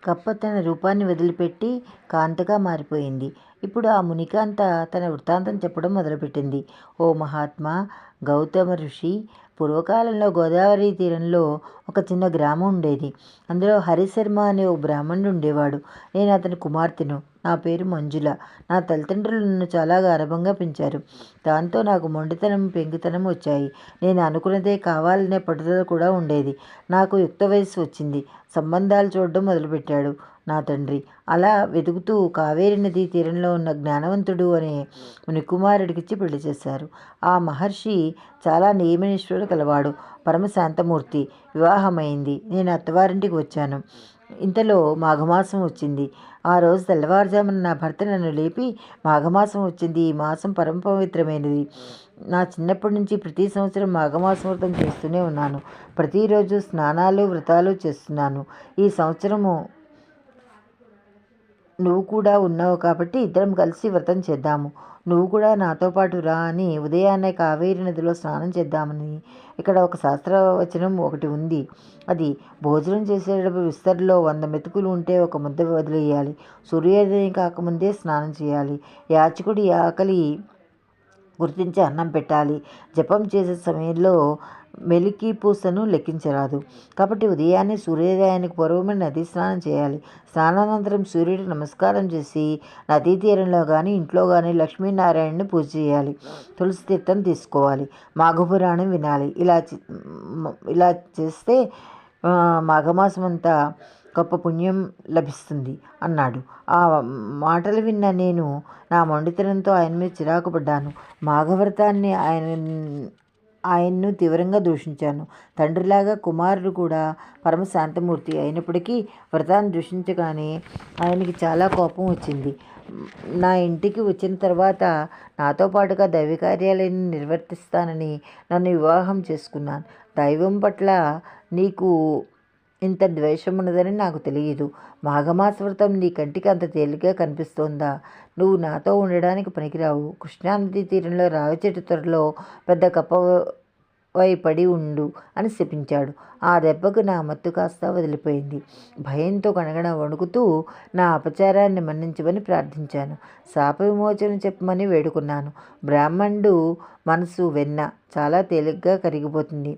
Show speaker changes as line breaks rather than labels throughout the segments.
కప్ప తన రూపాన్ని వదిలిపెట్టి కాంతగా మారిపోయింది. ఇప్పుడు ఆ మునికాంత తన వృత్తాంతం చెప్పడం మొదలుపెట్టింది. ఓ మహాత్మా, గౌతమ ఋషి, పూర్వకాలంలో గోదావరి తీరంలో ఒక చిన్న గ్రామం ఉండేది. అందులో హరిశర్మ అనే ఓ బ్రాహ్మణుడు ఉండేవాడు. నేను అతని కుమార్తెను. నా పేరు మంజుల. నా తల్లిదండ్రులు నన్ను చాలా గారాబంగా పెంచారు. దాంతో నాకు మొండితనం, పెంకితనం వచ్చాయి. నేను అనుకున్నదే కావాలనే పట్టుదల కూడా ఉండేది. నాకు యుక్త వయస్సు వచ్చింది. సంబంధాలు చూడడం మొదలుపెట్టాడు నా తండ్రి. అలా వెతుకుతూ కావేరి నదీ తీరంలో ఉన్న జ్ఞానవంతుడు అనే మునికుమారుడికిచ్చి పెళ్లి చేశారు. ఆ మహర్షి చాలా నియమనిష్ఠుడు కలవాడు. పరమశాంతమూర్తి. వివాహమైంది. నేను అత్తవారింటికి వచ్చాను. ఇంతలో మాఘమాసం వచ్చింది. ఆ రోజు తెల్లవారుజామున నా భర్త నన్ను లేపి, మాఘమాసం వచ్చింది, ఈ మాసం పరమ పవిత్రమైనది. నా చిన్నప్పటి నుంచి ప్రతి సంవత్సరం మాఘమాసం వ్రతం చేస్తూనే ఉన్నాను. ప్రతిరోజు స్నానాలు, వ్రతాలు చేస్తున్నాను. ఈ సంవత్సరము నువ్వు కూడా ఉన్నావు కాబట్టి ఇద్దరం కలిసి వ్రతం చేద్దాము. నువ్వు కూడా నాతో పాటు రా అని ఉదయాన్నే కావేరి నదిలో స్నానం చేద్దామని. ఇక్కడ ఒక శాస్త్రవచనం ఒకటి ఉంది. అది భోజనం చేసేటప్పుడు విస్తరిలో 100 మెతుకులు ఉంటే ఒక ముద్ద వదిలేయాలి. సూర్యోదయం కాకముందే స్నానం చేయాలి. యాచకుడి ఆకలి గుర్తించి అన్నం పెట్టాలి. జపం చేసే సమయంలో మెలికి పూసను లెక్కించరాదు. కాబట్టి ఉదయాన్నే సూర్యోదయానికి పూర్వమే నదీ స్నానం చేయాలి. స్నానానంతరం సూర్యుడికి నమస్కారం చేసి నదీ తీరంలో కానీ ఇంట్లో కానీ లక్ష్మీనారాయణని పూజ చేయాలి. తులసి తీర్థం తీసుకోవాలి. మాఘపురాణం వినాలి. ఇలా చేస్తే మాఘమాసం అంతా గొప్ప పుణ్యం లభిస్తుంది అన్నాడు. ఆ మాటలు విన్న నేను నా మొండితనంతో ఆయన మీద చిరాకు పడ్డాను. మాఘవ్రతాన్ని ఆయన్ను తీవ్రంగా దూషించాను. తండ్రిలాగా కుమారుడు కూడా పరమశాంతమూర్తి అయినప్పటికీ వ్రతాన్ని దూషించగానే ఆయనకి చాలా కోపం వచ్చింది. నా ఇంటికి వచ్చిన తర్వాత నాతో పాటుగా దైవ కార్యాలయాన్ని నిర్వర్తిస్తానని నన్ను వివాహం చేసుకున్నాను. దైవం పట్ల నీకు ఇంత ద్వేషం ఉన్నదని నాకు తెలియదు. మాఘమాస వ్రతం నీ కంటికి అంత తేలిగ్గా కనిపిస్తోందా? నువ్వు నాతో ఉండడానికి పనికిరావు. కృష్ణానదీ తీరంలో రావి చెట్టు త్వరలో పెద్ద కప్పవై పడి ఉండు అని శపించాడు. ఆ దెబ్బకు నా మత్తు కాస్త వదిలిపోయింది. భయంతో కణగణ వణుకుతూ నా అపచారాన్ని మన్నించమని ప్రార్థించాను. శాప విమోచన చెప్పమని వేడుకున్నాను. బ్రాహ్మణుడు మనసు వెన్న చాలా తేలిగ్గా కరిగిపోతుంది.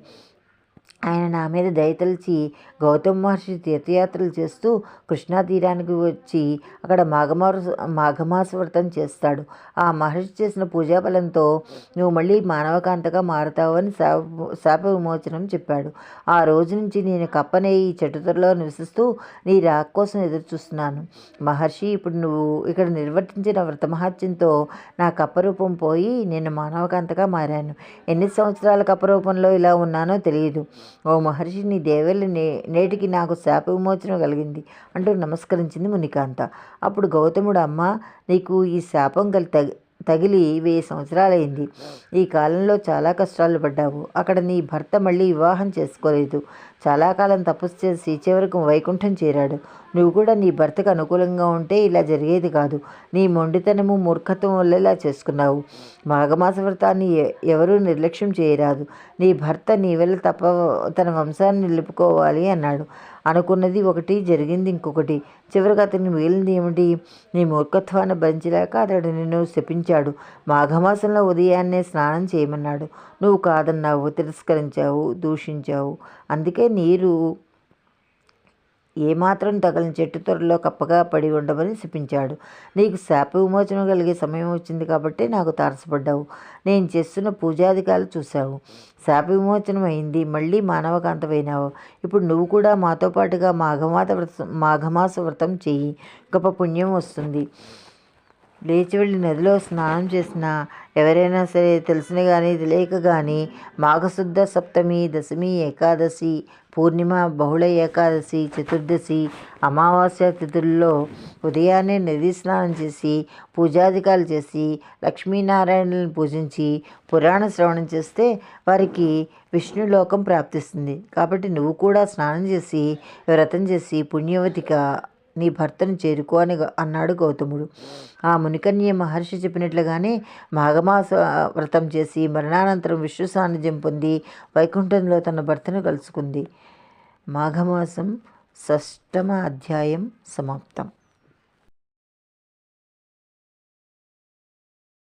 ఆయన నా మీద దయతలిచి గౌతమ మహర్షి తీర్థయాత్రలు చేస్తూ కృష్ణా తీరానికి వచ్చి అక్కడ మాఘమాస వ్రతం చేస్తాడు. ఆ మహర్షి చేసిన పూజాఫలంతో నువ్వు మళ్ళీ మానవకాంతగా మారుతావు అని శాప విమోచనం చెప్పాడు. ఆ రోజు నుంచి నేను కప్పనే ఈ చెట్టుతరలో నివసిస్తూ నీ రాక కోసం ఎదురు చూస్తున్నాను. మహర్షి, ఇప్పుడు నువ్వు ఇక్కడ నిర్వర్తించిన వ్రతమహత్యంతో నా కప్పరూపం పోయి నేను మానవకాంతగా మారాను. ఎన్ని సంవత్సరాల కప్పరూపంలో ఇలా ఉన్నానో తెలియదు. ఓ మహర్షి, నీ దేవల్ని నేటికి నాకు శాప విమోచనం కలిగింది అంటూ నమస్కరించింది మునికాంత. అప్పుడు గౌతముడు, అమ్మ, నీకు ఈ శాపం తగిలి 1000 సంవత్సరాలైంది. ఈ కాలంలో చాలా కష్టాలు పడ్డావు. అక్కడ నీ భర్త మళ్ళీ వివాహం చేసుకోలేదు. చాలా కాలం తపస్సు చేసి చివరకు వైకుంఠం చేరాడు. నువ్వు కూడా నీ భర్తకు అనుకూలంగా ఉంటే ఇలా జరిగేది కాదు. నీ మొండితనము, మూర్ఖత్వం వల్ల ఇలా చేసుకున్నావు. మాఘమాస వ్రతాన్ని ఎవరూ నిర్లక్ష్యం చేయరాదు. నీ భర్త నీ వల్ల తన వంశాన్ని నిలుపుకోవాలి అన్నాడు. అనుకున్నది ఒకటి, జరిగింది ఇంకొకటి. చివరికి అతనికి మిగిలింది ఏమిటి? నీ మూర్ఖత్వాన్ని భరించలేక అతడు నిన్ను శపించాడు. మాఘమాసంలో ఉదయాన్నే స్నానం చేయమన్నాడు. నువ్వు కాదన్నావు, తిరస్కరించావు, దూషించావు. అందుకే నీరు ఏమాత్రం తగలని చెట్టు త్వరలో కప్పగా పడి ఉండమని శపించాడు. నీకు శాప విమోచనం కలిగే సమయం వచ్చింది కాబట్టి నాకు తారసపడ్డావు. నేను చేస్తున్న పూజాధికాలు చూశావు. శాప విమోచనం అయింది. మళ్ళీ మానవకాంతమైనావు. ఇప్పుడు నువ్వు కూడా మాతో పాటుగా మాఘమాస వ్రతం చెయ్యి. గొప్ప పుణ్యం వస్తుంది. లేచి వెళ్ళి నదిలో స్నానం చేసిన ఎవరైనా సరే తెలిసిన కానీ తెలియక కానీ మాఘశుద్ధ సప్తమి, దశమి, ఏకాదశి, పూర్ణిమ, బహుళ ఏకాదశి, చతుర్దశి, అమావాస్య తిథుల్లో ఉదయాన్నే నదీ స్నానం చేసి పూజాధికాలు చేసి లక్ష్మీనారాయణులను పూజించి పురాణ శ్రవణం చేస్తే వారికి విష్ణులోకం ప్రాప్తిస్తుంది. కాబట్టి నువ్వు కూడా స్నానం చేసి వ్రతం చేసి పుణ్యవతిగా నీ భర్తను చేరుకో అని అన్నాడు గౌతముడు. ఆ మునికన్య మహర్షి చెప్పినట్లుగానే మాఘమాస వ్రతం చేసి మరణానంతరం విష్ణు సాన్నిధ్యం పొంది వైకుంఠంలో తన భర్తను కలుసుకుంది. మాఘమాసం షష్టమ అధ్యాయం సమాప్తం.